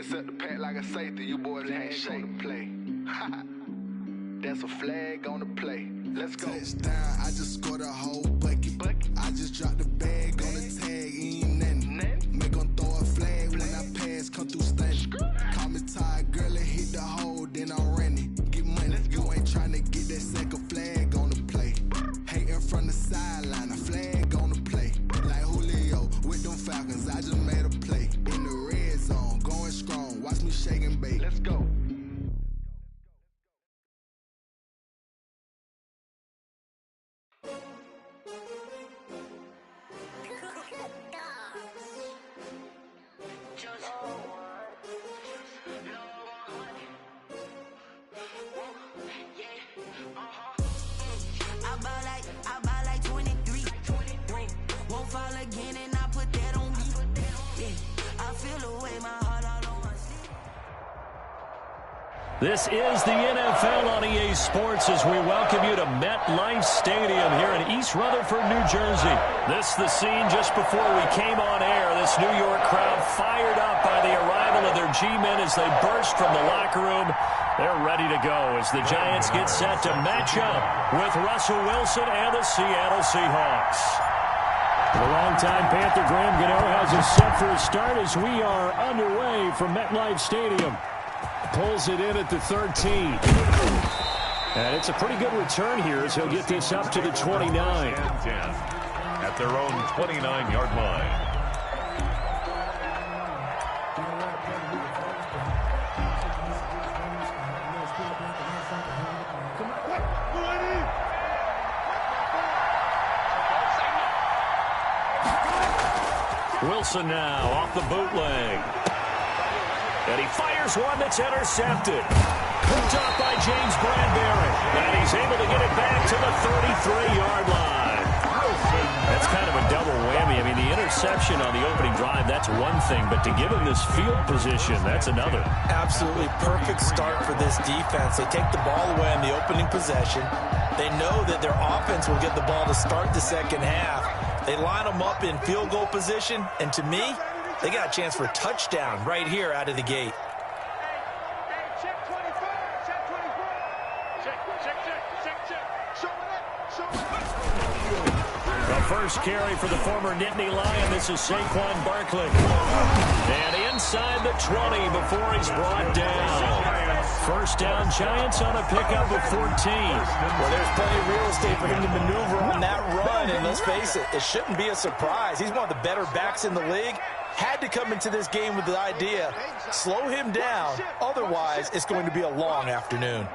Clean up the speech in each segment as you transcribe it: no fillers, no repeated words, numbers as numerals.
just set the pack like a safety. You boys ain't gonna play. That's a flag on the play. Let's go. Touchdown, I just scored a whole bucket. I just dropped the bag on the tag, ain't nothing. Make them throw a flag when I pass, come through stunning. Call me tired, girl, and hit the hole, then I'm running. Get money, you ain't tryna get that second flag on the play. Hating from the sideline, a flag on the play. Like Julio with them Falcons, I just made a play. In the red zone, going strong, watch me shake and bake. Let's go. I buy like 23. Won't fall again and I put that on me. Yeah, I feel the way my heart all on my sleeve. This is the NFL on EA Sports as we welcome you to MetLife Stadium here in East Rutherford, New Jersey. This is the scene just before we came on air. This New York crowd fired up by the arrival of their G-men as they burst from the locker room. They're ready to go as the Giants get set to match up with Russell Wilson and the Seattle Seahawks. The longtime Panther Graham Gano has us set for a start as we are underway from MetLife Stadium. Pulls it in at the 13. And it's a pretty good return here as he'll get this up to the 29. And 10 at their own 29-yard line. Wilson now off the bootleg. And he fires one that's intercepted. Picked up by James Bradbury. And he's able to get it back to the 33-yard line. That's kind of a double whammy. I mean, the interception on the opening drive, that's one thing. But to give him this field position, that's another. Absolutely perfect start for this defense. They take the ball away on the opening possession. They know that their offense will get the ball to start the second half. They line them up in field goal position, and to me, they got a chance for a touchdown right here out of the gate. The first carry for the former Nittany Lion. This is Saquon Barkley. And inside the 20 before he's brought down. First down, Giants on a pickup of 14. Well, there's plenty of real estate for him to maneuver on that run, and let's face it, it shouldn't be a surprise. He's one of the better backs in the league. Had to come into this game with the idea, slow him down, otherwise it's going to be a long afternoon.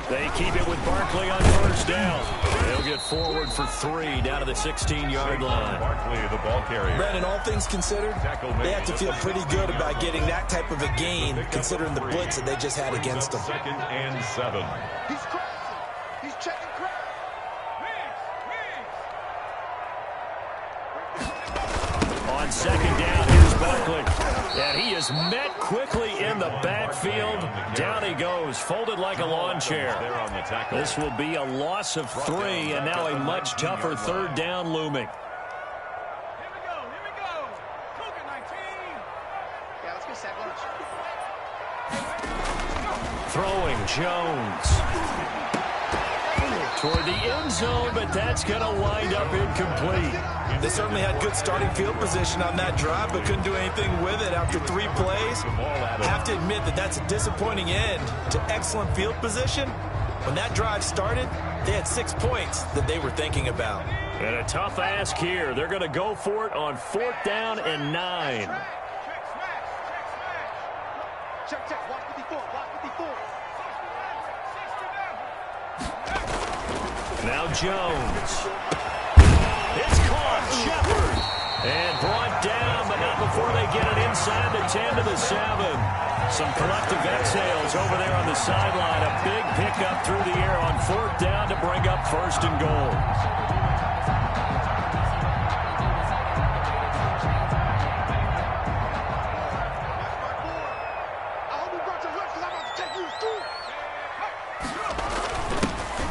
They keep it with Barkley on first down. They'll get forward for 3 down to the 16-yard line. Barkley, the ball carrier. Brandon, all things considered, they have to feel pretty good about getting that type of a gain, considering the blitz that they just had against them. 2nd and 7. He's crossing. He's checking crowd. On second down, here's Barkley. And he is met quickly in the backfield. Down he goes, folded like a lawn chair. This will be a loss of 3, and now a much tougher third down looming. Here we go. Cougar 19. Yeah, let's get set. Throwing Jones toward the end zone, but that's going to wind up incomplete. They certainly had good starting field position on that drive, but couldn't do anything with it after 3 plays. Have to admit that that's a disappointing end to excellent field position. When that drive started, they had 6 points that they were thinking about. And a tough ask here. They're going to go for it on 4th down and 9. Check. Watch 54. Now Jones. It's caught. Shepard. And brought down, but not before they get it inside the 10 to the 7. Some collective exhales over there on the sideline. A big pickup through the air on 4th down to bring up 1st and goal.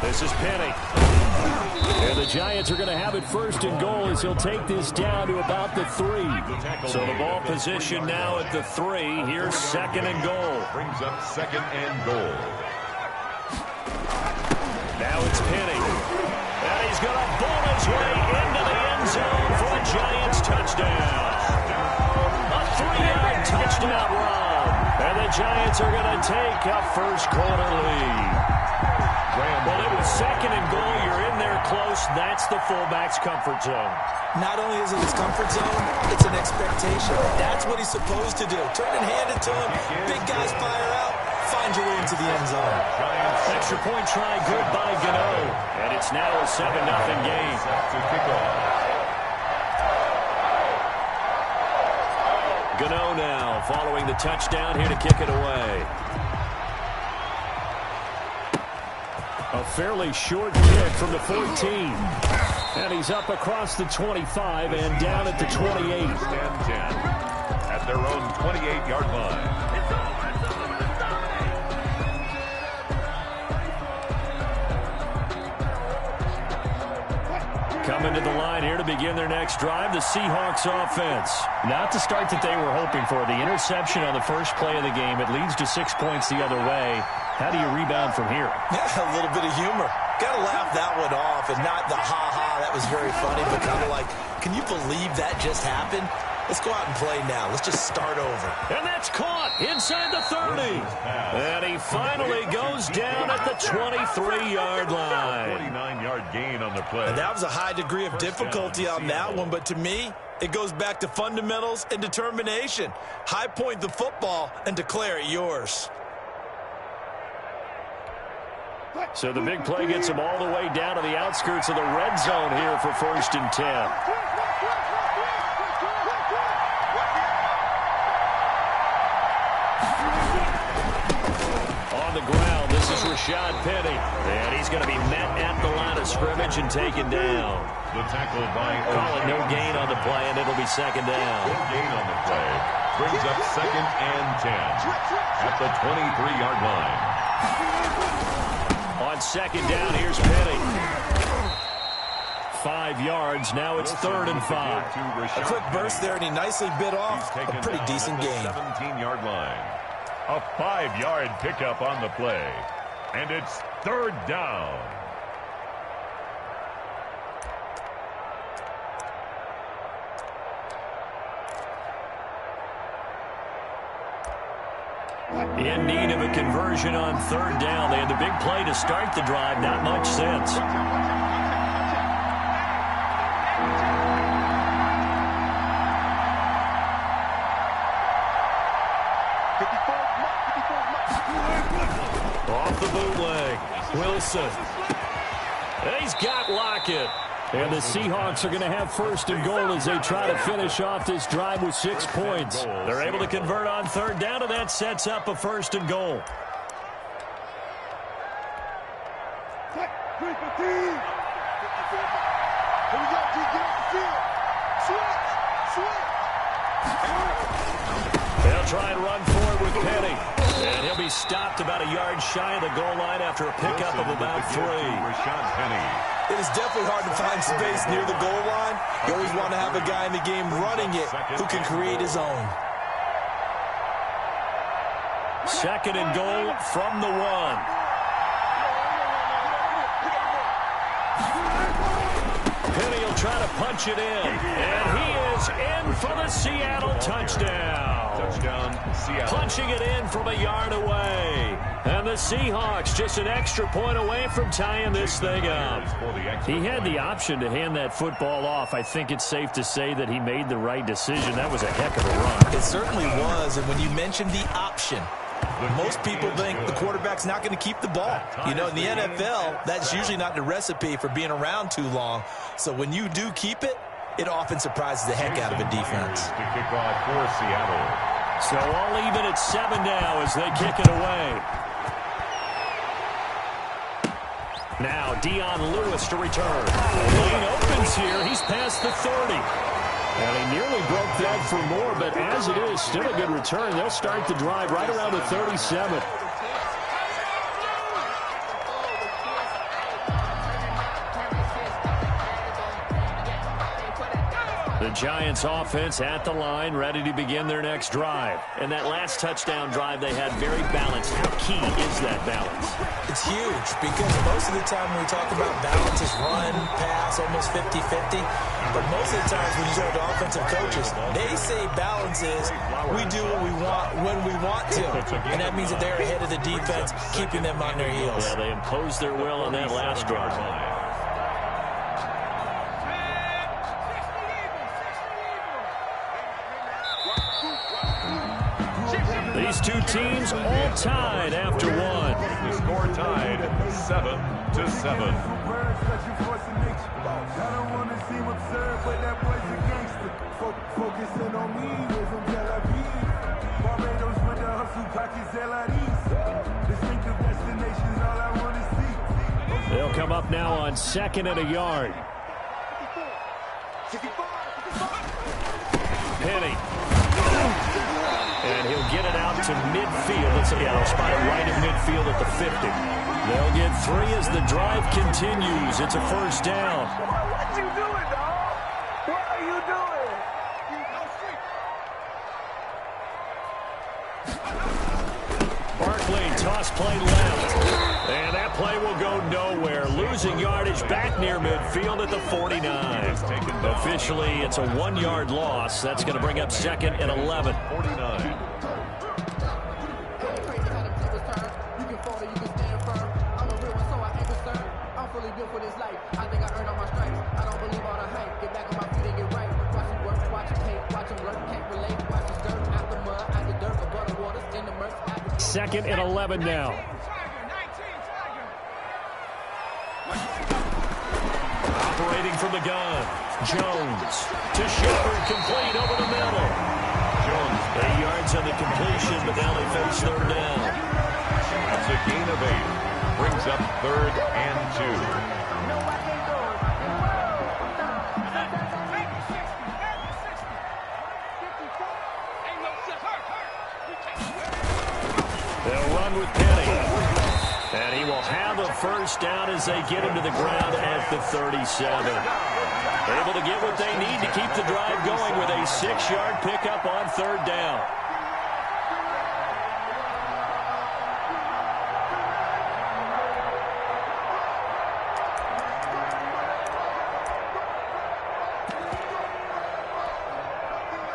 This is Penny. And the Giants are going to have it first and goal as he'll take this down to about the 3. So the ball position now at the 3. Here's second and goal. Brings up second and goal. Now it's Penny. And he's going to bowl his way into the end zone for a Giants touchdown. A 3-yard touchdown run. And the Giants are going to take a first quarter lead. Well, it was second and goal. You're in there close. That's the fullback's comfort zone. Not only is it his comfort zone, it's an expectation. That's what he's supposed to do. Turn and hand it to him. Big guys fire out. Find your way into the end zone. Extra point try good by Gano. And it's now a 7-0 game. Gano now following the touchdown here to kick it away. A fairly short kick from the 14. And he's up across the 25 and down at the 28. At their own 28-yard line. Coming to the line here to begin their next drive, the Seahawks offense. Not the start that they were hoping for. The interception on the first play of the game. It leads to 6 points the other way. How do you rebound from here? Yeah, a little bit of humor. Got to laugh that one off and not the ha-ha. That was very funny, but kind of like, can you believe that just happened? Let's go out and play now. Let's just start over. And that's caught inside the 30. And he finally goes down at the 23-yard line. 49-yard gain on the play. And that was a high degree of difficulty on that one, but to me, it goes back to fundamentals and determination. High point the football and declare it yours. So the big play gets him all the way down to the outskirts of the red zone here for 1st and 10. On the ground, this is Rashad Penny. And he's going to be met at the line of scrimmage and taken down. The tackle by Call it no gain on the play, and it'll be second down. No gain on the play. Brings up second and 10 at the 23-yard line. On second down, here's Penny. 5 yards. Now it's 3rd and 5. A quick burst there, and he nicely bit off a pretty decent game. 17-yard line. A 5-yard pickup on the play. And it's 3rd down. In need of a conversion on 3rd down. They had the big play to start the drive. Not much sense. Off the bootleg. Wilson. He's got Lockett. And the Seahawks are going to have 1st and goal as they try to finish off this drive with 6 points. They're able to convert on 3rd down, and that sets up a 1st and goal. They'll try and run forward with Penny. And he'll be stopped about a yard shy of the goal line after a pickup of about 3. Rashad Penny. It is definitely hard to find space near the goal line. You always want to have a guy in the game running it who can create his own. 2nd and goal from the 1. Penny will try to punch it in. And he is in for the Seattle touchdown. Seattle. Punching it in from a yard away. And the Seahawks just an extra point away from tying this thing up. He had the option to hand that football off. I think it's safe to say that he made the right decision. That was a heck of a run. It certainly was. And when you mentioned the option, most people think the quarterback's not going to keep the ball. You know, in the NFL, that's usually not the recipe for being around too long. So when you do keep it, it often surprises the heck out of a defense. To kick off for Seattle. So all even at 7 now as they kick it away. Now Dion Lewis to return. Lane opens here. He's past the 30. And he nearly broke that for more, but as it is, still a good return. They'll start the drive right around the 37. The Giants offense at the line, ready to begin their next drive. And that last touchdown drive they had very balanced. How key is that balance? It's huge because most of the time when we talk about balance is run, pass, almost 50-50. But most of the times when you talk to offensive coaches, they say balance is we do what we want when we want to. And that means that they're ahead of the defense, keeping them on their heels. Yeah, they imposed their will on that last drive. These two teams all tied after one. The score tied 7-7. They'll come up now on 2nd and a yard. Penny. And he'll get it out to midfield. They'll spot it right at midfield at the 50. They'll get 3 as the drive continues. It's a first down. What you doing, dog? What are you doing? Barkley, toss play left. And that play will go nowhere. Losing yardage back near midfield at the 49. Officially, it's a 1-yard loss. That's going to bring up 2nd and 11. 49. Second and 11 now. Operating from the gun. Jones to Shepard, complete over the middle. Jones 8 yards on the completion, but now they face 3rd down. That's a gain of 8. Brings up 3rd and 2. They'll run with Penny. And he will have a first down as they get him to the ground at the 37. Able to get what they need to keep the drive going with a 6-yard pickup on 3rd down.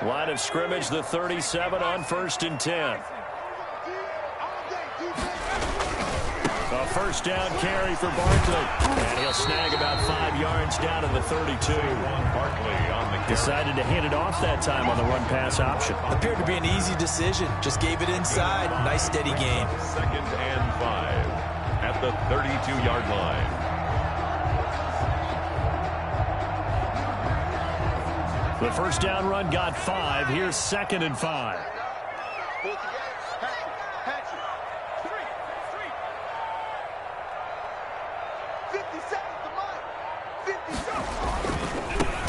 Line of scrimmage, the 37 on 1st and 10. A first down carry for Barkley. And he'll snag about 5 yards down to the 32. Barkley on the carry. Decided to hand it off that time on the run-pass option. Appeared to be an easy decision. Just gave it inside. Nice steady gain. 2nd and 5 at the 32-yard line. The first down run got 5. Here's 2nd and 5.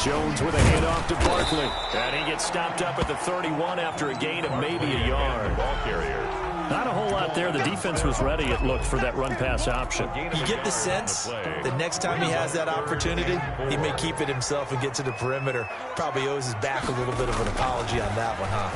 Jones with a handoff to Barkley. And he gets stopped up at the 31 after a gain of maybe a yard. Ball carrier. Not a whole lot there. The defense was ready, it looked, for that run-pass option. You get the sense that next time he has that opportunity, he may keep it himself and get to the perimeter. Probably owes his back a little bit of an apology on that one, huh?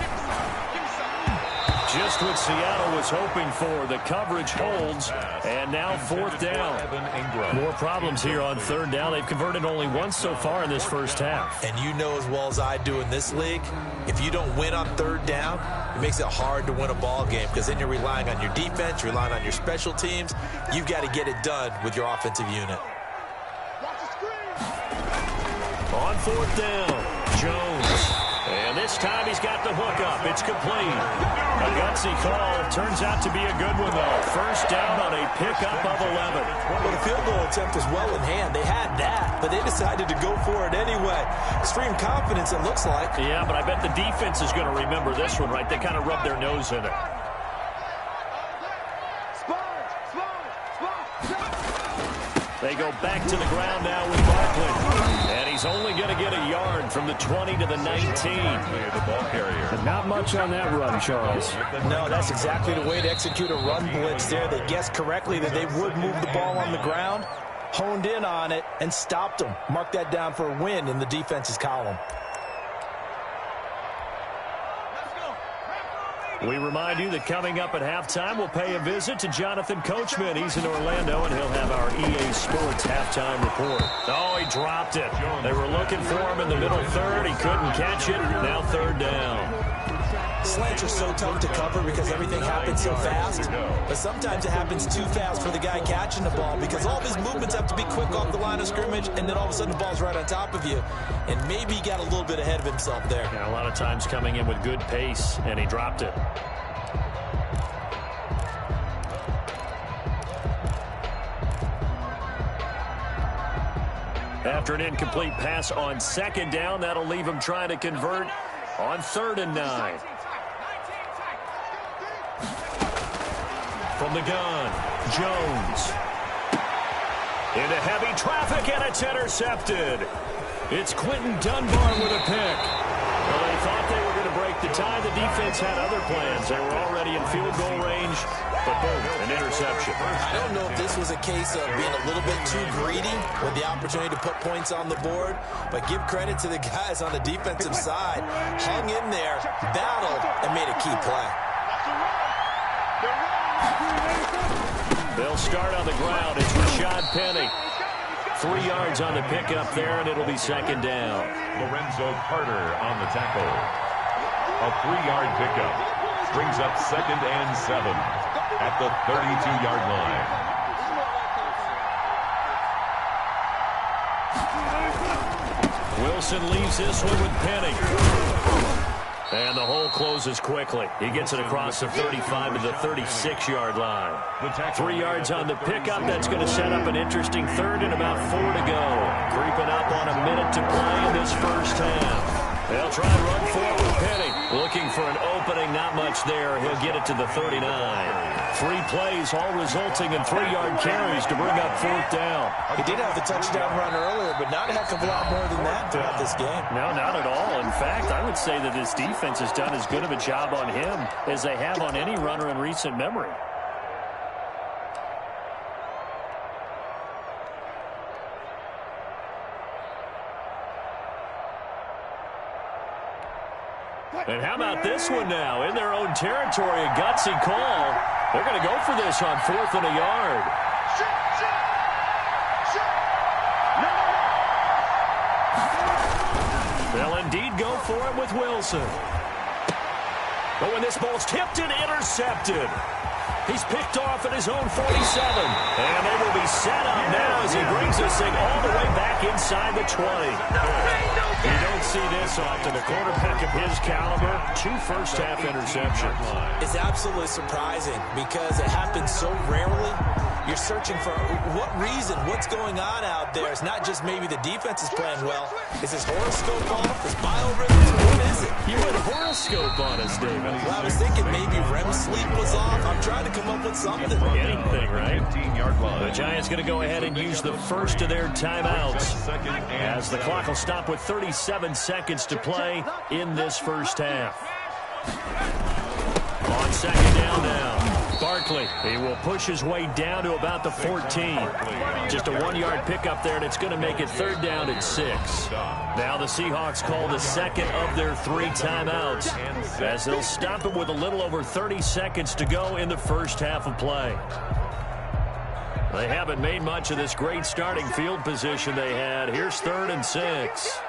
Just what Seattle was hoping for. The coverage holds, and now 4th down. More problems here on 3rd down. They've converted only once so far in this first half. And you know as well as I do in this league, if you don't win on 3rd down, it makes it hard to win a ball game because then you're relying on your defense, relying on your special teams. You've got to get it done with your offensive unit. On 4th down, Jones. And this time he's got the hookup. It's complete. A gutsy call. Turns out to be a good one, though. First down on a pickup of 11. Well, the field goal attempt was well in hand. They had that, but they decided to go for it anyway. Extreme confidence, it looks like. Yeah, but I bet the defense is going to remember this one, right? They kind of rubbed their nose in it. They go back to the ground now with Barkley. And he's only going to get a yard from the 20 to the 19. The ball carrier. Not much on that run, Charles. No, that's exactly the way to execute a run blitz there. They guessed correctly that they would move the ball on the ground, honed in on it, and stopped them. Mark that down for a win in the defense's column. We remind you that coming up at halftime, we'll pay a visit to Jonathan Coachman. He's in Orlando, and he'll have our EA Sports halftime report. Oh, he dropped it. They were looking for him in the middle third. He couldn't catch it. Now third down. Slants are so tough to cover because everything happens so fast. But sometimes it happens too fast for the guy catching the ball because all of his movements have to be quick off the line of scrimmage, and then all of a sudden the ball's right on top of you. And maybe he got a little bit ahead of himself there. Yeah, a lot of times coming in with good pace, and he dropped it. After an incomplete pass on second down, that'll leave him trying to convert on 3rd and 9. From the gun, Jones. Into heavy traffic, and it's intercepted. It's Quentin Dunbar with a pick. Well, they thought they were going to break the tie. The defense had other plans. They were already in field goal range, but boom, an interception. I don't know if this was a case of being a little bit too greedy with the opportunity to put points on the board, but give credit to the guys on the defensive side. Hung in there, battled, and made a key play. They'll start on the ground. It's Rashad Penny. 3 yards on the pickup there, and it'll be second down. Lorenzo Carter on the tackle. A 3-yard pickup brings up 2nd and 7 at the 32-yard line. Wilson leaves this one with Penny. And the hole closes quickly. He gets it across the 35 to the 36-yard line. 3 yards on the pickup. That's going to set up an interesting 3rd and about 4 to go. Creeping up on a minute to play in this first half. They'll try and run forward. Penny looking for an opening. Not much there. He'll get it to the 39. 3 plays, all resulting in 3-yard carries to bring up 4th down. He did have the touchdown run earlier, but not a heck of a lot more than that throughout this game. No, not at all. In fact, I would say that this defense has done as good of a job on him as they have on any runner in recent memory. And how about this one now? In their own territory, a gutsy call. They're going to go for this on 4th and a yard. They'll indeed go for it with Wilson. But when this ball's tipped and intercepted, he's picked off at his own 47. And they will be set up now as he brings this thing all the way back inside the 20. You don't see this often. A quarterback of his caliber, 2 first-half interceptions. It's absolutely surprising because it happens so rarely. You're searching for what reason, what's going on out there. It's not just maybe the defense is playing well. Is his horoscope off? Is biorhythms? What is it? You went horoscope on us, David. Well, I was thinking maybe REM sleep was off. I'm trying to come up with something. Anything, right? 15-yard line. The Giants going to go ahead and use the first of their timeouts as the clock will stop with 37 seconds to play in this first half. On second down now, Barkley. He will push his way down to about the 14. Just a 1-yard pickup there, and it's going to make it 3rd down and 6. Now the Seahawks call the second of their 3 timeouts as they'll stop it with a little over 30 seconds to go in the first half of play. They haven't made much of this great starting field position they had. Here's 3rd and 6.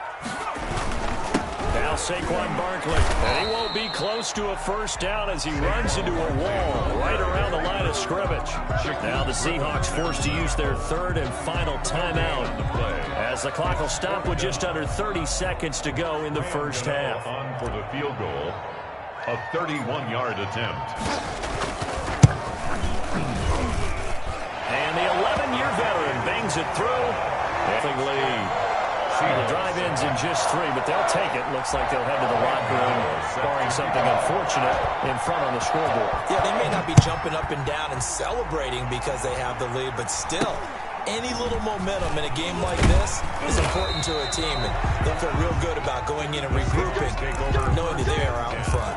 Now Saquon Barkley, and he won't be close to a first down as he runs into a wall right around the line of scrimmage. Now the Seahawks forced to use their 3rd and final timeout as the clock will stop with just under 30 seconds to go in the first half. On for the field goal, a 31-yard attempt. And the 11-year veteran bangs it through. Nothing lead. The drive ends in just 3, but they'll take it. Looks like they'll head to the locker room, barring something unfortunate in front on the scoreboard. Yeah, they may not be jumping up and down and celebrating because they have the lead, but still, any little momentum in a game like this is important to a team, and they'll feel real good about going in and regrouping, knowing that they are out in front.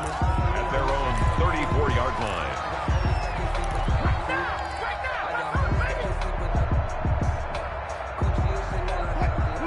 At their own 34-yard line.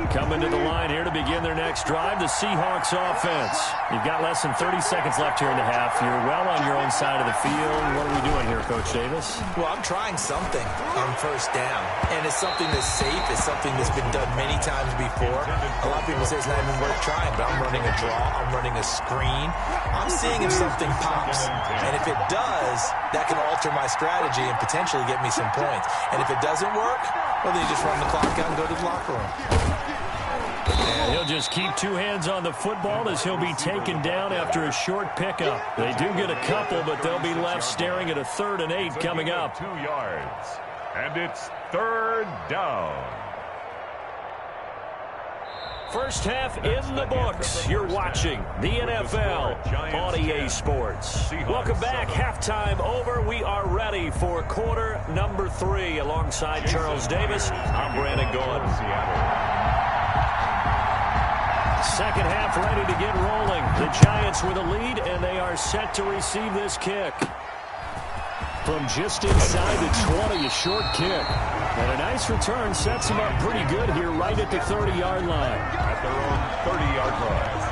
Coming to the line here to begin their next drive, the Seahawks offense. You've got less than 30 seconds left here in the half. You're well on your own side of the field. What are we doing here, Coach Davis? Well, I'm trying something on first down, and it's something that's safe. It's something that's been done many times before. A lot of people say it's not even worth trying, but I'm running a draw. I'm running a screen. I'm seeing if something pops, and if it does, that can alter my strategy and potentially get me some points. And if it doesn't work, well, then you just run the clock out and go to the locker room. And he'll just keep two hands on the football as he'll be taken down after a short pickup. They do get a couple, but they'll be left staring at a 3rd and 8 coming up. 2 yards, and it's 3rd down. First half in the books. You're watching the NFL on EA Sports. Welcome back. Halftime over. We are ready for quarter number 3. Alongside Charles Davis, I'm Brandon Gaudin. Second half ready to get rolling. The Giants with a lead, and they are set to receive this kick. From just inside the 20, a short kick. And a nice return sets them up pretty good here right at the 30-yard line. At their own 30-yard line.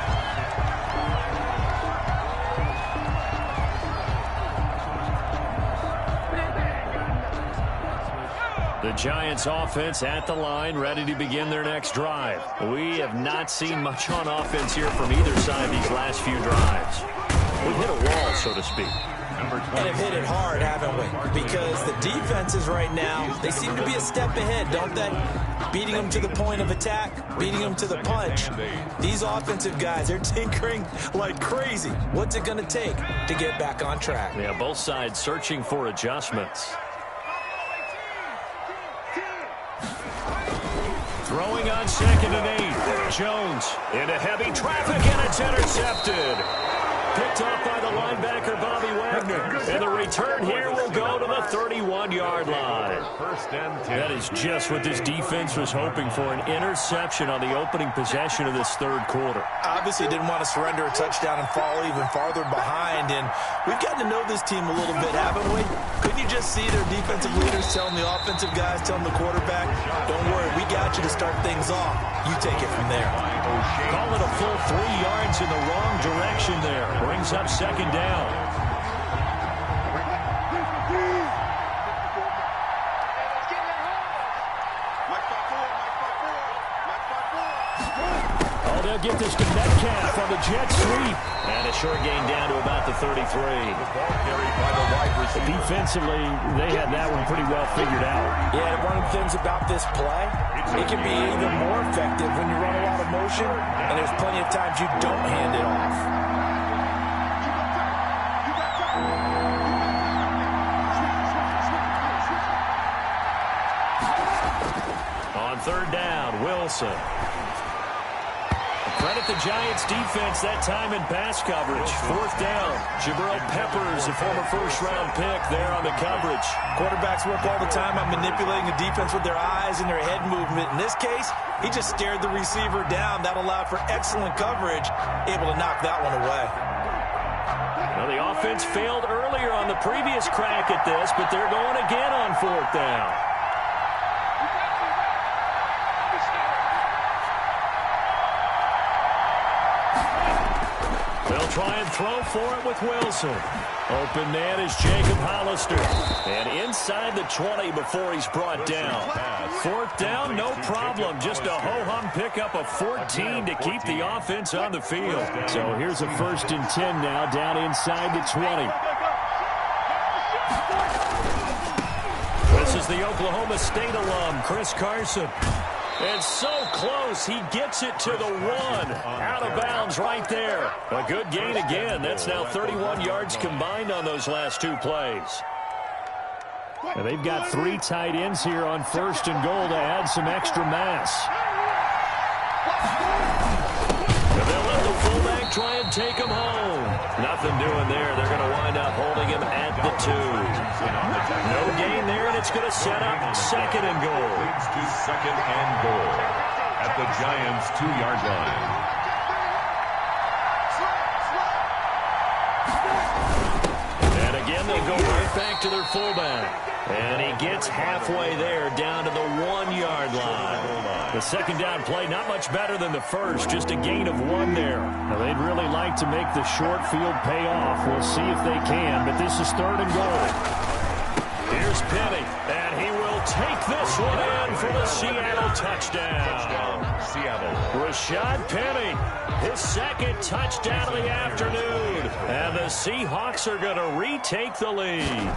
The Giants offense at the line, ready to begin their next drive. We have not seen much on offense here from either side these last few drives. We've hit a wall, so to speak. And have hit it hard, haven't we? Because the defenses right now, they seem to be a step ahead, don't they? Beating them to the point of attack, beating them to the punch. These offensive guys, they're tinkering like crazy. What's it going to take to get back on track? Yeah, both sides searching for adjustments. Throwing on 2nd and 8. Jones into heavy traffic, and it's intercepted. Picked off by the linebacker, Bobby Wagner. And the return here will go to the 31-yard line. That is just what this defense was hoping for, an interception on the opening possession of this 3rd quarter. Obviously didn't want to surrender a touchdown and fall even farther behind. And we've gotten to know this team a little bit, haven't we? Couldn't you just see their defensive leaders telling the offensive guys, telling the quarterback, don't worry, we got you to start things off. You take it from there. Call it a full 3 yards in the wrong direction there. Brings up 2nd down. Oh, they'll get this to Metcalf on the jet sweep. And a short gain down to about the 33. Defensively, they had that one pretty well figured out. Yeah, one of the things about this play, it can be even more effective when you run a lot of motion, and there's plenty of times you don't hand it off. On 3rd down, Wilson. Credit the Giants defense that time in pass coverage. 4th down. Jabril Peppers, a former 1st-round pick there on the coverage. Quarterbacks work all the time on manipulating the defense with their eyes and their head movement. In this case, he just stared the receiver down. That allowed for excellent coverage, able to knock that one away. Well, the offense failed earlier on the previous crack at this, but they're going again on 4th down. They'll try and throw for it with Wilson. Open man is Jacob Hollister. And inside the 20 before he's brought down. 4th down, no problem. Just a ho-hum pickup of 14 to keep the offense on the field. So here's a 1st and 10 now down inside the 20. This is the Oklahoma State alum, Chris Carson. And so close, he gets it to the 1. Out of bounds right there. A good gain again. That's now 31 yards combined on those last 2 plays. And they've got 3 tight ends here on 1st and goal to add some extra mass. And they'll let the fullback try and take him home. Nothing doing there. They're going to wind up holding him at the 2. No gain there, and it's going to set up 2nd and goal. Leads to 2nd and goal at the Giants' 2-yard line. And again, the they'll go right back to their fullback. And he gets halfway there, down to the 1-yard line. The second down play, not much better than the first, just a gain of 1 there. Now, they'd really like to make the short field pay off. We'll see if they can, but this is 3rd and goal. Here's Penny, and he will take this one in for the Seattle touchdown. Seattle. Rashad Penny, his second touchdown of the afternoon. And the Seahawks are going to retake the lead.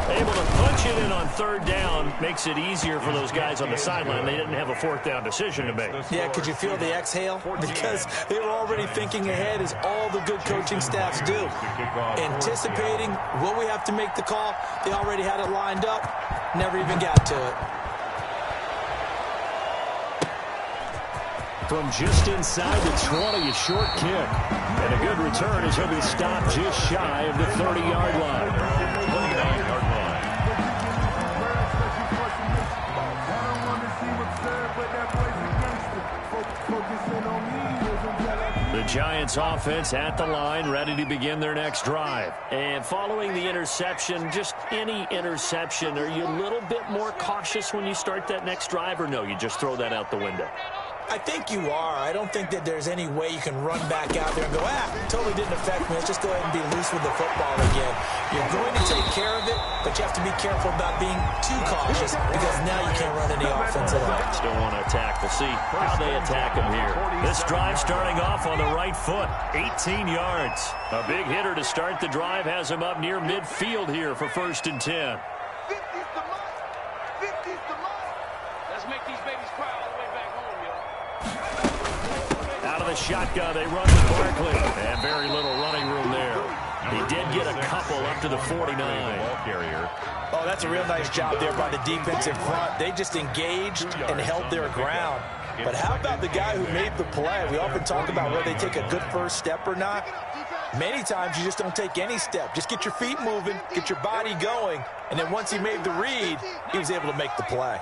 Able to punch it in on 3rd down makes it easier for those guys on the sideline. They didn't have a 4th down decision to make. Yeah, could you feel the exhale? Because they were already thinking ahead, as all the good coaching staffs do. Anticipating, will we have to make the call? They already had it lined up. Never even got to it. From just inside the 20, a short kick. And a good return as he'll be stopped just shy of the 30-yard line. 29-yard line. The Giants offense at the line, ready to begin their next drive. And following the interception, just any interception, are you a little bit more cautious when you start that next drive, or no, you just throw that out the window? I think you are. I don't think that there's any way you can run back out there and go, totally didn't affect me. Let's just go ahead and be loose with the football again. You're going to take care of it, but you have to be careful about being too cautious, because now you can't run any offense at all. Still want to attack. We'll see how they attack him here. This drive starting off on the right foot, 18 yards. A big hitter to start the drive has him up near midfield here for 1st and 10. 50's the mark. 50's the mark. Let's make these babies cry all the way back home, yo. Out of the shotgun, they run with Barkley. And very little running room there. He did get a couple up to the 49. Oh, that's a real nice job there by the defense in front. They just engaged and held their ground. But how about the guy who made the play? We often talk about whether they take a good first step or not. Many times you just don't take any step. Just get your feet moving, get your body going, and then once he made the read, he was able to make the play.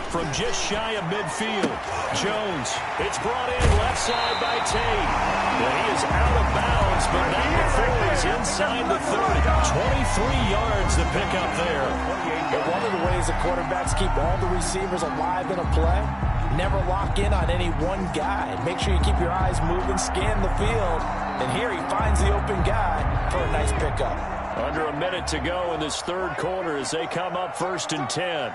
From just shy of midfield, Jones. It's brought in left side by Tate. And he is out of bounds, but not before he's inside the 30. 23 yards to pick up there. But one of the ways the quarterbacks keep all the receivers alive in a play, never lock in on any one guy. Make sure you keep your eyes moving, scan the field. And here he finds the open guy for a nice pickup. Under a minute to go in this 3rd quarter as they come up 1st and 10.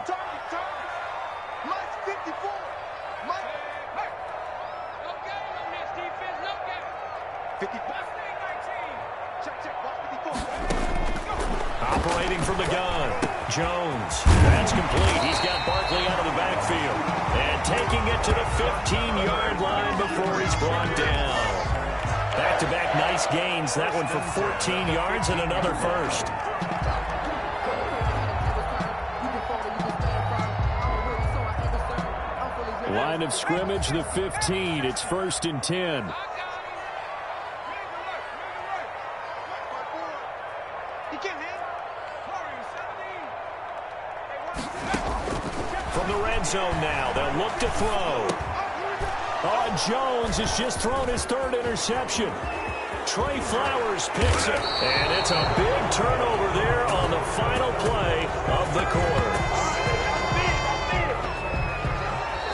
Operating from the gun, Jones. That's complete. He's got Barkley out of the backfield. And taking it to the 15-yard line before he's brought down. Back-to-back nice gains. That one for 14 yards and another first. Line of scrimmage, the 15. It's 1st and 10. From the red zone now, they'll look to throw. Jones has just thrown his 3rd interception. Trey Flowers picks it. And it's a big turnover there on the final play of the quarter.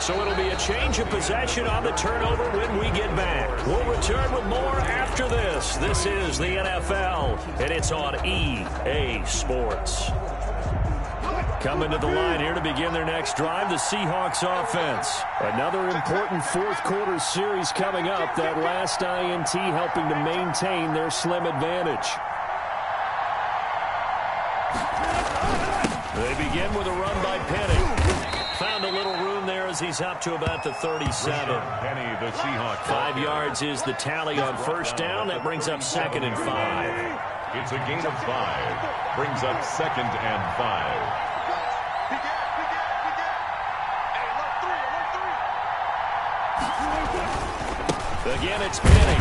So it'll be a change of possession on the turnover when we get back. We'll return with more after this. This is the NFL, and it's on EA Sports. Coming to the line here to begin their next drive, the Seahawks offense. Another important 4th quarter series coming up. That last INT helping to maintain their slim advantage. They begin with a run by Penny. Found a little room there as he's up to about the 37. Penny, the Seahawks. 5 yards is the tally on 1st down. That brings up 2nd and 5. It's a gain of 5. Brings up 2nd and 5. Again, it's Penny.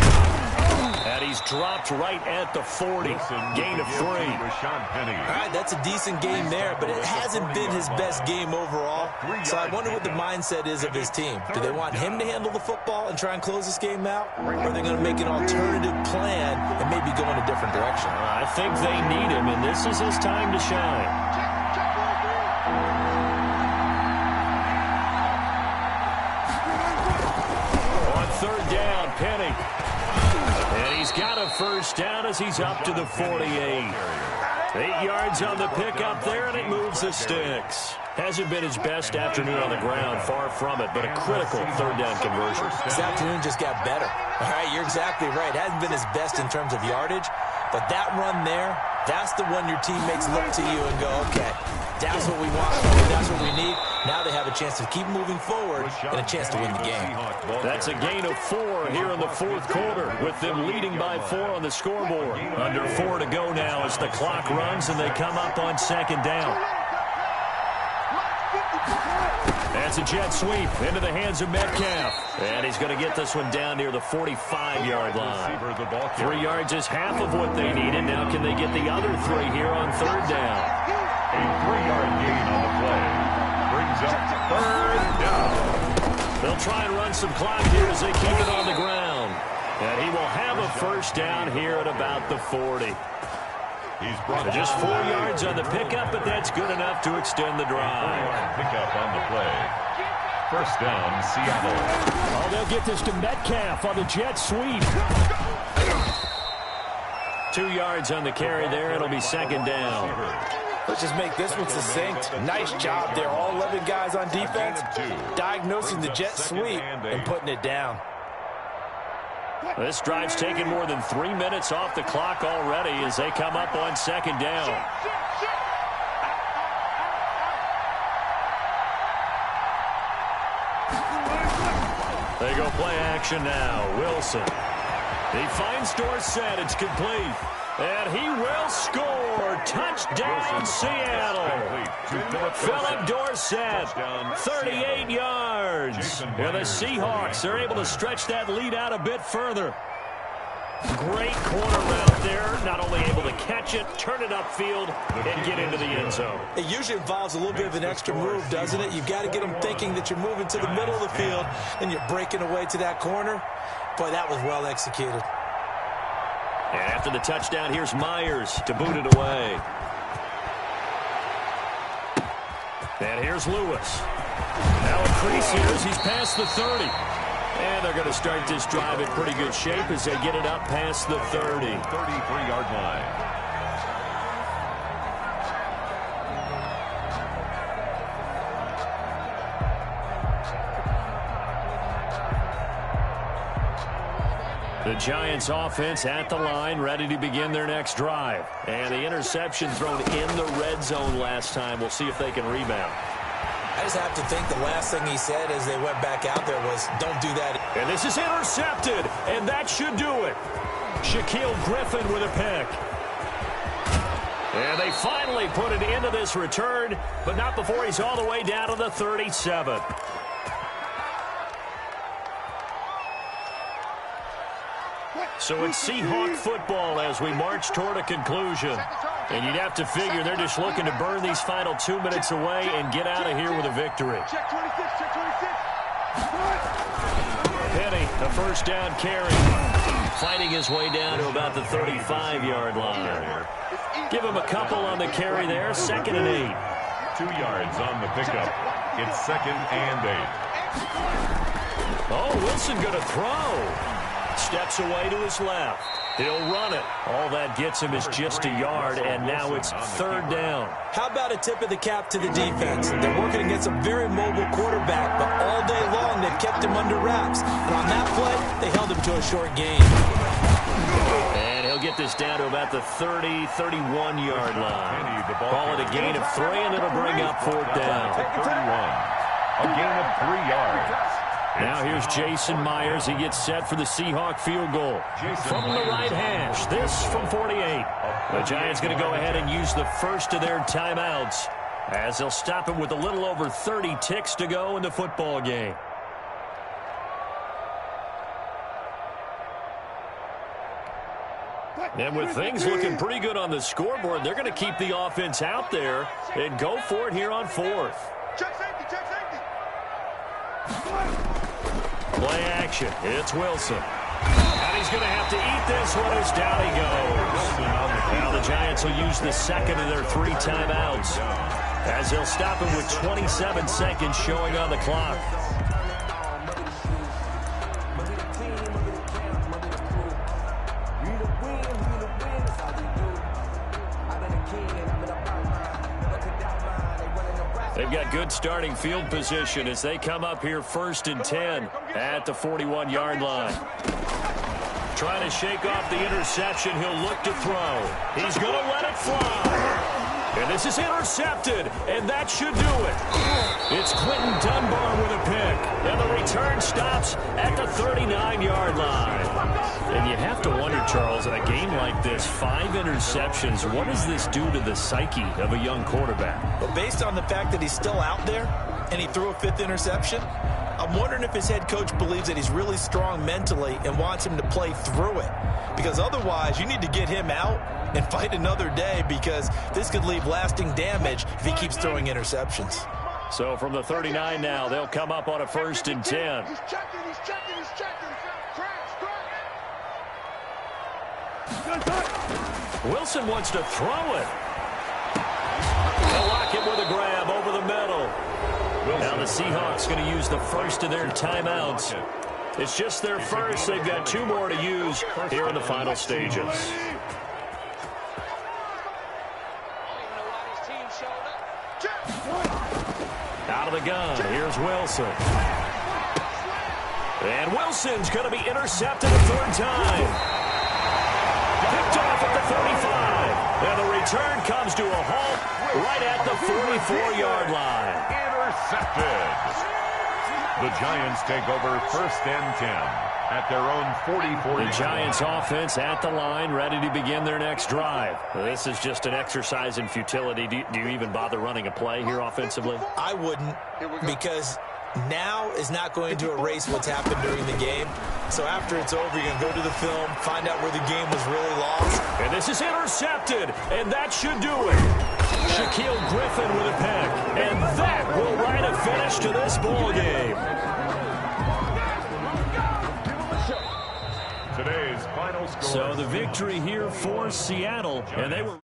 And he he's dropped right at the 40. Gain of 3. All right, that's a decent game there, but it hasn't been his best game overall. So I wonder what the mindset is of his team. Do they want him to handle the football and try and close this game out? Or are they going to make an alternative plan and maybe go in a different direction? I think they need him, and this is his time to shine. Third down, Penny. And he's got a first down as he's up to the 48. 8 yards on the pickup there, and it moves the sticks. Hasn't been his best afternoon on the ground, far from it, but a critical third down conversion. This afternoon just got better. All right, you're exactly right. Hasn't been his best in terms of yardage, but that run there, that's the one your teammates look to you and go, okay, that's what we want, that's what we need. Now they have a chance to keep moving forward and a chance to win the game. That's a gain of 4 here in the fourth quarter, with them leading by 4 on the scoreboard. Under 4 to go now as the clock runs and they come up on second down. That's a jet sweep into the hands of Metcalf. And he's going to get this one down near the 45-yard line. 3 yards is half of what they needed. Now can they get the other 3 here on third down? A 3-yard gain on the play. Brings up third down. They'll try and run some clock here as they keep it on the ground. And he will have a first down here at about the 40. So just 4 yards on the pickup, but that's good enough to extend the drive. Pickup on the play. First down, Seattle. Oh, they'll get this to Metcalf on the jet sweep. 2 yards on the carry there. It'll be second down. Let's just make this one succinct. Nice job there. All 11 guys on defense diagnosing the jet sweep and putting it down. This drive's taken more than 3 minutes off the clock already as they come up on second down. They go play action now. Wilson. He finds Dorsett. It's complete. And he will score. Touchdown, Seattle. Philip Dorsett, 38 yards. And the Seahawks are able to stretch that lead out a bit further. Great corner route there. Not only able to catch it, turn it upfield, and get into the end zone. It usually involves a little bit of an extra move, doesn't it? You've got to get them thinking that you're moving to the middle of the field and you're breaking away to that corner. Boy, that was well executed. And after the touchdown, here's Myers to boot it away. And here's Lewis. Now a crease here as he's past the 30. And they're going to start this drive in pretty good shape as they get it up past the 30. 33-yard line. The Giants offense at the line, ready to begin their next drive. And the interception thrown in the red zone last time. We'll see if they can rebound. I just have to think the last thing he said as they went back out there was, don't do that. And this is intercepted, and that should do it. Shaquille Griffin with a pick. And they finally put it into this return, but not before he's all the way down to the 37. So it's Seahawk football as we march toward a conclusion. And you'd have to figure they're just looking to burn these final 2 minutes away and get out of here with a victory. Penny, a first down carry. Fighting his way down to about the 35-yard line. Give him a couple on the carry there. 2nd and 8. 2 yards on the pickup. It's 2nd and 8. Oh, Wilson going to throw. Steps away to his left. He'll run it. All that gets him is just a yard, and now it's 3rd down. How about a tip of the cap to the defense? They're working against a very mobile quarterback, but all day long they've kept him under wraps. And on that play, they held him to a short gain. And he'll get this down to about the 30, 31-yard line. Call it a gain of 3, and it'll bring up 4th down. 31. A gain of 3 yards. Now here's Jason Myers. He gets set for the Seahawk field goal. From the right hash, this from 48. The Giants going to go ahead and use the first of their timeouts as they'll stop it with a little over 30 ticks to go in the football game. And with things looking pretty good on the scoreboard, they're going to keep the offense out there and go for it here on fourth. Check safety, check safety. Play action. It's Wilson. And he's going to have to eat this one as down he goes. Now the Giants will use the second of their 3 timeouts as they'll stop him with 27 seconds showing on the clock. They've got good starting field position as they come up here 1st and 10 at the 41-yard line. Trying to shake off the interception. He'll look to throw. He's going to let it fly. And this is intercepted, and that should do it. It's Clinton Dunbar with a pick. And the return stops at the 39-yard line. And you have to wonder, Charles, in a game like this, 5 interceptions, what does this do to the psyche of a young quarterback? Well, based on the fact that he's still out there and he threw a 5th interception, I'm wondering if his head coach believes that he's really strong mentally and wants him to play through it. Because otherwise, you need to get him out and fight another day, because this could leave lasting damage if he keeps throwing interceptions. So from the 39 now, they'll come up on a 1st and 10. He's checking, he's checking, he's checking. Crack. Wilson wants to throw it. They'll lock him with a grab over the middle. Now the Seahawks going to use the first of their timeouts. It's just their first. They've got 2 more to use here in the final stages. Out of the gun, here's Wilson. And Wilson's going to be intercepted a 3rd time. Picked off at the 35. And the return comes to a halt right at the 44-yard line. Intercepted. The Giants take over 1st and 10 at their own 44. The Giants offense at the line, ready to begin their next drive. This is just an exercise in futility. Do you even bother running a play here offensively? I wouldn't, because now is not going to erase what's happened during the game. So after it's over, you're going to go to the film, find out where the game was really lost. And this is intercepted, and that should do it. Shaquille Griffin with a pick, and that will write a finish to this ball game. Today's final score. So the victory here for Seattle, and they were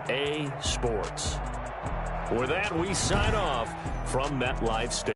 EA Sports. With that, we sign off from MetLife Stadium.